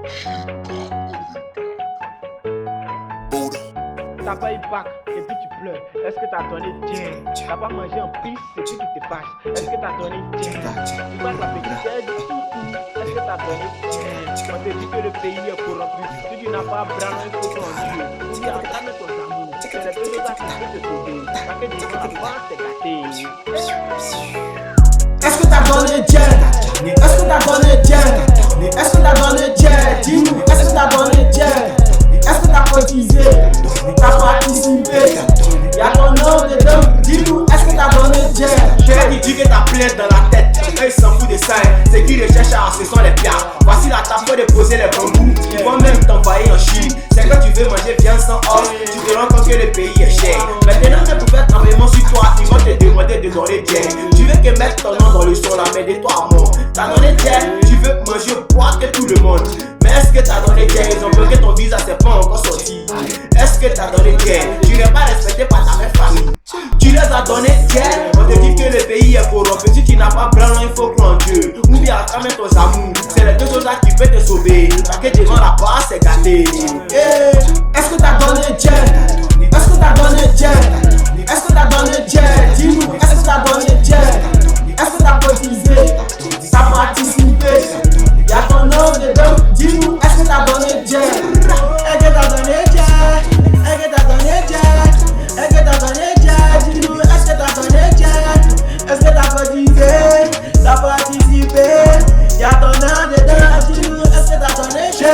T'as pas eu bac et puis tu pleures. Est-ce que t'as donné tiens? T'as pas mangé en pisse et puis tu te fâches. Est-ce que t'as donné tiens? Tu passes la petite du tout. Est-ce que t'as donné tiens? On te dit que le pays est corrompu. Si tu n'as pas bras, il faut ton Dieu. Ou bien attends ton amour. C'est les deux choses qui peuvent te sauver. Parce que Dieu n'a pas te gâter. Est-ce que t'as donné tiens? Est-ce que t'as donné tiens? Est-ce que t'as donné tiens? Dis-nous, est-ce que t'as donné tiens? Est-ce que t'as cotisé? T'as participé? Y'a ton nom dedans, dis-nous, est-ce que t'as donné tiens? J'ai dit que t'as plein dans la tête, eux ils s'en foutent de ça, c'est qui recherche à ce sont les piards. Voici la table pour déposer les bambous, ils vont même t'envoyer en Chine. C'est que tu veux manger viande sans os, tu te rends compte que le pays est cher. Maintenant que pour faire tremblement sur toi, ils vont te demander de donner tiens. Tu veux que mettre ton nom dans le son là, mais de toi à mort. T'as donné tiens, tu veux manger boire que tout le monde. Mais est-ce que t'as donné tiens? Ils ont bloqué ton visa, c'est pas encore sorti. Est-ce que t'as donné tiens? Tu n'es pas respecté par ta mère famille. Tu les as donné tiens? On te dit que le pays est corrompu. Si tu n'as pas blanc, il faut croire en Dieu. Ou bien quand même ton amour. C'est les deux choses là qui peuvent te sauver. Parce que devant la base, c'est gâté. Est-ce que t'as donné tiens? Est-ce que t'as donné tiens? Est-ce que t'as donné tiens? Dis-nous, est-ce que t'as donné tiens? Est-ce que t'as cotisé? T'as participé? Y'a ton nom dedans, dis-nous, est-ce que t'as donné tiens? Est-ce que t'as donné tiens? Est-ce que t'as donné tiens? Est-ce que t'as donné tiens? Dis-nous, est-ce que t'as donné tiens? Est-ce que t'as cotisé? T'as participé? Y'a ton nom dedans, dis-nous, est-ce que t'as donné tiens?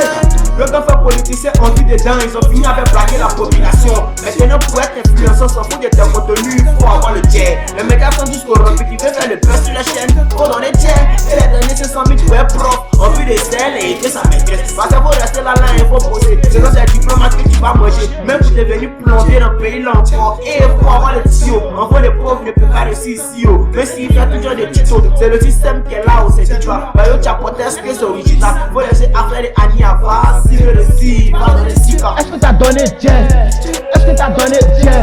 Le gars fait politicien en vue dedans, ils ont fini avec plaquer la population. Maintenant pour être influenceur, s'en fout de tes contenus, il faut avoir le tiers. Les médias sont juste corrompus, qui veulent faire le buzz sur la chaîne, faut donner tiers. Et les derniers 500 000 pour être prof, en vue de celle et de sa maîtresse. Parce qu'il faut rester là, il faut poser. C'est dans ces diplomates que tu vas manger, même pour devenir plombier dans le pays là encore. Et il faut avoir le tuyau, en gros les pauvres ne peuvent pas réussir ici. Même s'ils font toujours des tutos, c'est le système qui est là où c'est dit tu vois. Bah yo, tu as ce que c'est original, faut laisser affaire les Annie avoir. Est-ce que t'as donné tiens? Est-ce que t'as donné tiens?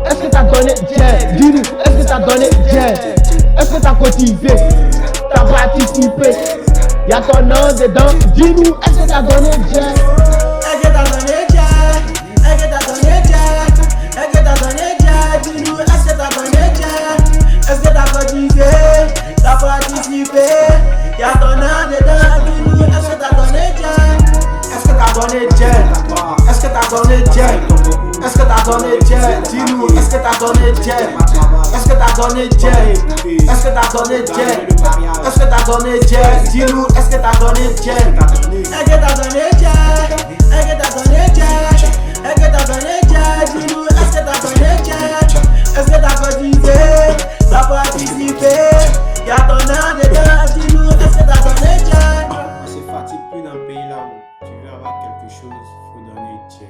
Est-ce que t'as donné tiens? Dis-nous, est-ce que t'as donné tiens? Est-ce que t'as cotisé? T'as participé? Y'a ton nom dedans, dis-nous, est-ce que t'as donné tiens? Est-ce que t'as donné tiens? Est-ce que t'as donné tiens? Est-ce que t'as donné tiens? Dis-nous, est-ce que t'as donné tiens? Est-ce que t'as cotisé? T'as participé? Y'a ton nom dedans, dis-nous, est-ce que t'as donné tiens? Est-ce que t'as donné tiens? Est-ce que t'as donné tiens? Est-ce que t'as donné tiens? Dis-nous, est-ce que t'as donné tiens? Est-ce que t'as donné tiens? Est-ce que t'as donné tiens? Est-ce que t'as donné tiens? Dis-nous, est-ce que t'as donné tiens? Est-ce que t'as donné tiens? Est-ce que t'as donné tiens? Est-ce que t'as donné tiens? Dis-nous, est-ce que t'as donné tiens? Est-ce que t'as cotisé? T'as participé? Y'a ton nom dedans, dis-nous, est-ce que t'as donné tiens? On se fatigue plus dans le pays là où tu veux avoir quelque chose, faut donner tiers.